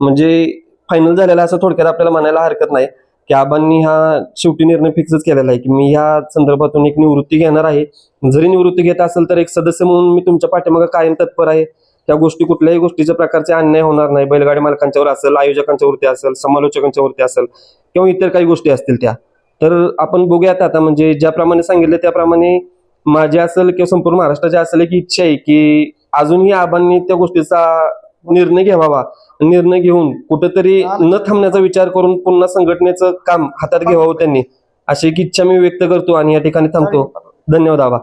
म्हणजे फायनल झालेला असं थोडक्यात आपल्याला म्हणायला हरकत नाही की आबांनी हा शेवटी निर्णय फिक्सच केलेला आहे की मी ह्या संदर्भातून एक निवृत्ती घेणार आहे. जरी निवृत्ती घेत असेल तर एक सदस्य म्हणून मी तुमच्या पाठीमागे कायम तत्पर आहे. त्या गोष्टी कुठल्याही गोष्टीच्या प्रकारचे अन्याय होणार नाही, बैलगाडी मालकांच्यावर असेल, आयोजकांच्या वरती असेल, समालोचकांच्या वरती असेल किंवा इतर काही गोष्टी असतील त्या. तर आपण बघूयात आता, म्हणजे ज्याप्रमाणे सांगितलं त्याप्रमाणे माझी असेल किंवा संपूर्ण महाराष्ट्राची असेल एक इच्छा आहे की अजूनही आबांनी त्या गोष्टीचा निर्णय घ्यावा, निर्णय घेऊन कुठेतरी न थांबण्याचा विचार करून पुन्हा संघटनेचं काम हातात घ्यावं त्यांनी, अशी एक इच्छा मी व्यक्त करतो आणि या ठिकाणी थांबतो. धन्यवाद आबा.